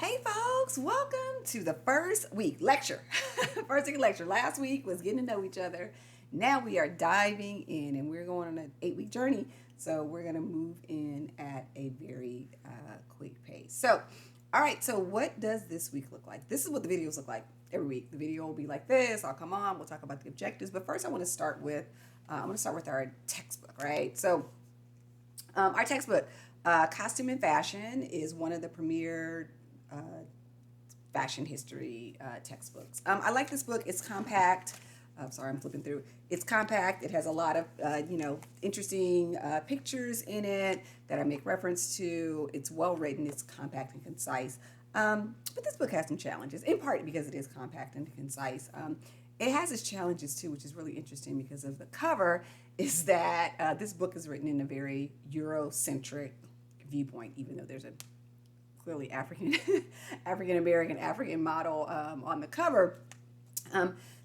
Hey folks, welcome to the first week lecture. First week lecture. Last week was getting to know each other. Now we are diving in and we're going on an 8 week journey. So we're going to move in at a very quick pace. All right, so what does this week look like? This is what the videos look like every week. The video will be like this. I'll come on, we'll talk about the objectives. But first I want to start with, our textbook, right? Our textbook, Costume and Fashion, is one of the premier uh, fashion history textbooks. I like this book. It's compact. Sorry, I'm flipping through. It's compact. It has a lot of, interesting pictures in it that I make reference to. It's well written. It's compact and concise. But this book has some challenges, in part because it is compact and concise. It has its challenges too, which is really interesting because of the cover. Is that this book is written in a very Eurocentric viewpoint, even though there's a clearly African American, African model on the cover.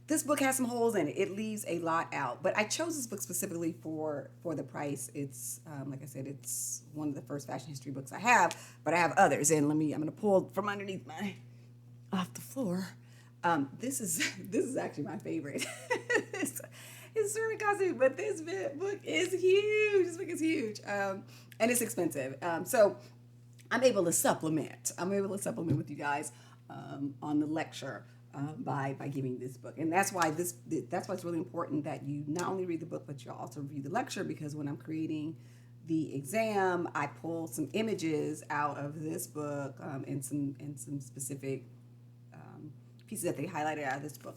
This book has some holes in it. It leaves a lot out, but I chose this book specifically for the price. It's like I said, it's one of the first fashion history books I have, but I have others. And I'm going to pull from underneath my off the floor. This is actually my favorite. it's sort of but this book is huge. This book is huge, and it's expensive. So I'm able to supplement. I'm able to supplement with you guys on the lecture by giving this book, and that's why it's really important that you not only read the book but you also read the lecture, because when I'm creating the exam, I pull some images out of this book and some specific pieces that they highlighted out of this book,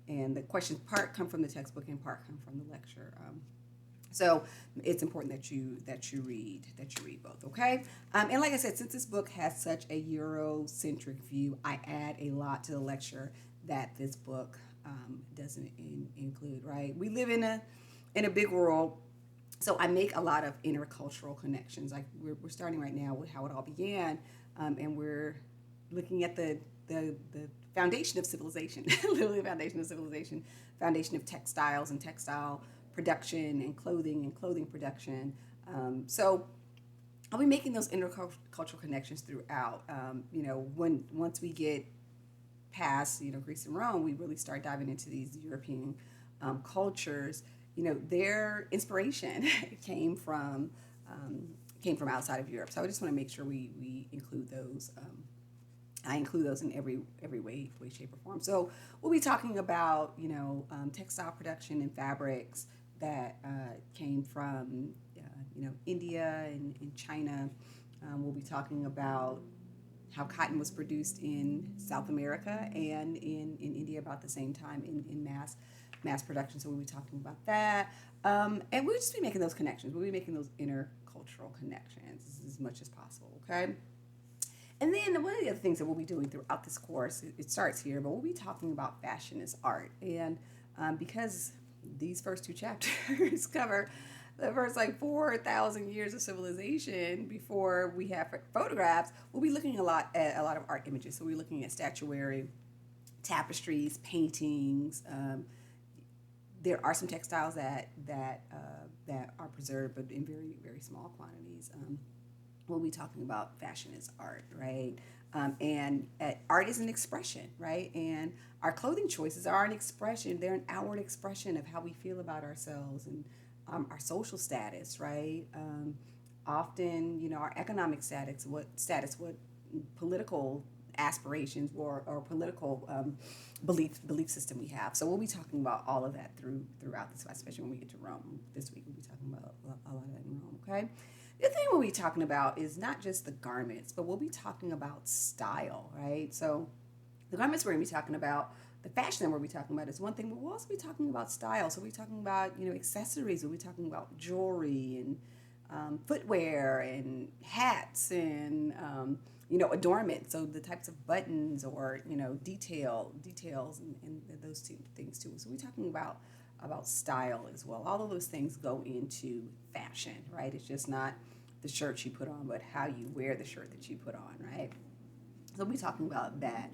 and the questions part come from the textbook and part come from the lecture. So it's important that you read both, okay? And like I said, since this book has such a Eurocentric view, I add a lot to the lecture that this book doesn't include. Right? We live in a big world, so I make a lot of intercultural connections. Like we're starting right now with how it all began, and we're looking at the foundation of civilization, literally the foundation of civilization, foundation of textiles and textile production and clothing production. So I'll be making those intercultural connections throughout. Once we get past Greece and Rome, we really start diving into these European cultures. Their inspiration came from outside of Europe. So I just want to make sure we include those. I include those in every way, shape, or form. So we'll be talking about textile production and fabrics that came from India and China. We'll be talking about how cotton was produced in South America and in India about the same time in mass production. So we'll be talking about that, and we'll just be making those connections. We'll be making those intercultural connections as much as possible. Okay. And then one of the other things that we'll be doing throughout this course, it starts here, but we'll be talking about fashion as art. And because these first two chapters cover the first 4,000 years of civilization before we have photographs, we'll be looking at a lot of art images. So we're looking at statuary, tapestries, paintings. There are some textiles that are preserved, but in very, very small quantities. We'll be talking about fashion as art, right? And art is an expression, right? And our clothing choices are an expression. They're an outward expression of how we feel about ourselves and our social status, right? Often, our economic status, what political aspirations or political belief system we have. So we'll be talking about all of that throughout this class, especially when we get to Rome this week. We'll be talking about a lot of that in Rome, okay? The other thing we'll be talking about is not just the garments, but we'll be talking about style, right? So the garments we're going to be talking about, the fashion that we'll be talking about is one thing, but we'll also be talking about style. So we'll be talking about, accessories. We'll be talking about jewelry and footwear and hats and, adornment. So the types of buttons or, details and those two things too. So we're talking about style as well. All of those things go into fashion, right? It's just not the shirt you put on, but how you wear the shirt that you put on, right? So we'll be talking about that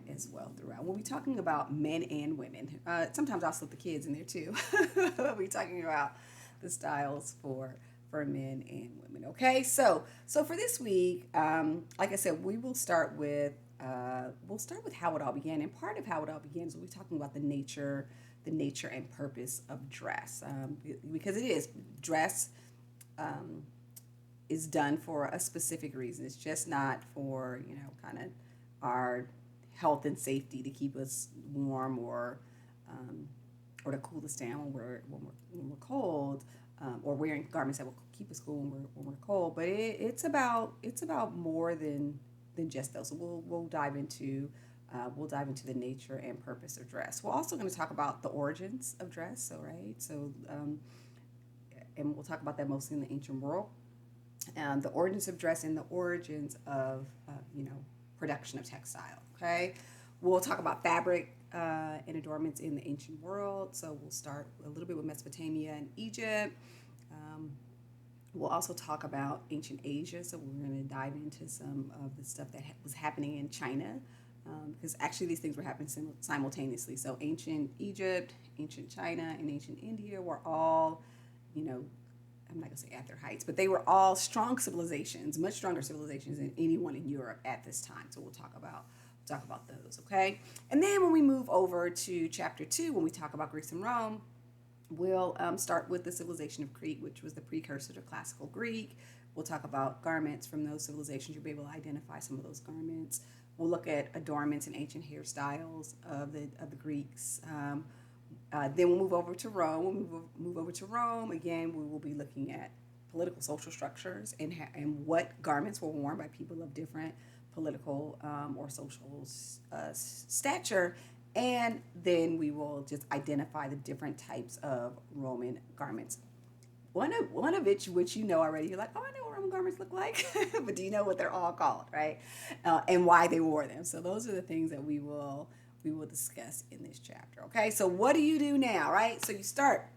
as well throughout. We'll be talking about men and women. Sometimes I'll slip the kids in there too. We'll be talking about the styles for for men and women. Okay, so for this week, like I said, we'll start with how it all began, and part of how it all began is we're talking about the nature and purpose of dress, because it is dress. Is done for a specific reason. It's just not for, kind of our health and safety to keep us warm um, or to cool us down when we're cold, or wearing garments that will keep us cool when we're cold. But it's about more than just those. So we'll dive into the nature and purpose of dress. We're also going to talk about the origins of dress. And we'll talk about that mostly in the ancient world. The origins of dress and the origins of production of textile. Okay, we'll talk about fabric and adornments in the ancient world. So we'll start a little bit with Mesopotamia and Egypt. Um, we'll also talk about ancient Asia. So we're going to dive into some of the stuff that was happening in China, because actually these things were happening simultaneously. So ancient Egypt, ancient China, and ancient India were all, I'm not gonna say at their heights, but they were all strong civilizations, much stronger civilizations than anyone in Europe at this time. So we'll talk about those, okay? And then when we move over to chapter 2, when we talk about Greece and Rome, we'll start with the civilization of Crete, which was the precursor to classical Greek. We'll talk about garments from those civilizations. You'll be able to identify some of those garments. We'll look at adornments and ancient hairstyles of the Greeks. Then we'll move over to Rome. When we move over to Rome, again, we will be looking at political social structures and what garments were worn by people of different political or social stature. And then we will just identify the different types of Roman garments. One of which already. You're like, oh, I know what Roman garments look like, but do you know what they're all called, right? And why they wore them. So those are the things that we will discuss in this chapter. Okay, so what do you do now, right? So you start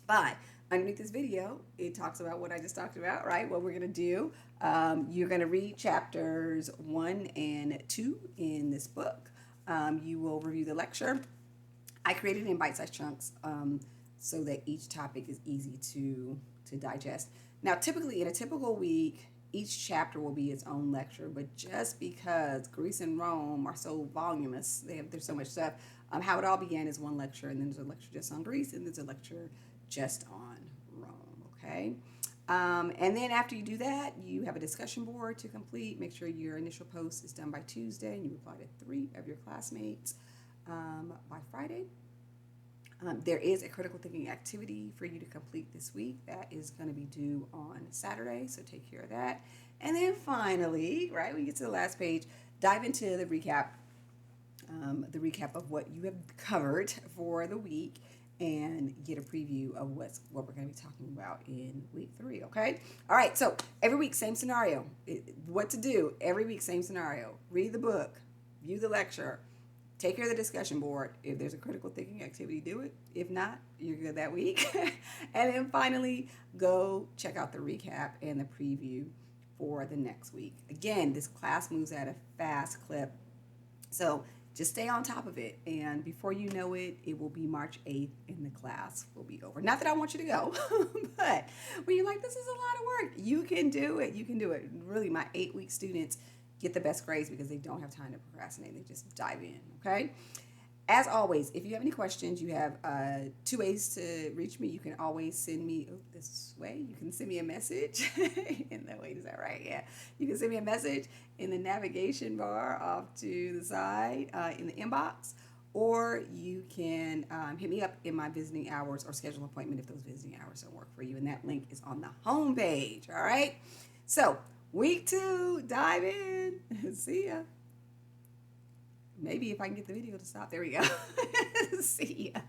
by, underneath this video, it talks about what I just talked about, right? What we're going to do. You're going to read chapters 1 and 2 in this book. You will review the lecture. I created it in bite-sized chunks so that each topic is easy to digest. Now, typically, in a typical week, each chapter will be its own lecture, but just because Greece and Rome are so voluminous, there's so much stuff. How it all began is one lecture, and then there's a lecture just on Greece, and there's a lecture just on Rome. Okay, and then after you do that, you have a discussion board to complete. Make sure your initial post is done by Tuesday, and you reply to 3 of your classmates by Friday. There is a critical thinking activity for you to complete this week that is going to be due on Saturday, so take care of that. And then finally, right, when you get to the last page, dive into the recap of what you have covered for the week and get a preview of what we're going to be talking about in week 3, okay? All right, so every week, same scenario. What to do every week, same scenario. Read the book, view the lecture, take care of the discussion board. If there's a critical thinking activity, do it. If not, you're good that week. And then finally, go check out the recap and the preview for the next week. Again, this class moves at a fast clip, so just stay on top of it. And before you know it, it will be March 8th and the class will be over. Not that I want you to go, but when you're like, this is a lot of work, you can do it. You can do it. Really, my 8-week students get the best grades because they don't have time to procrastinate. They just dive in, okay? As always, if you have any questions, you have 2 ways to reach me. You can always send me, this way, you can send me a message. In that way, is that right? Yeah. You can send me a message in the navigation bar off to the side in the inbox, or you can hit me up in my visiting hours or schedule an appointment if those visiting hours don't work for you. And that link is on the home page, all right? So, week 2, dive in. See ya. Maybe if I can get the video to stop. There we go. See ya.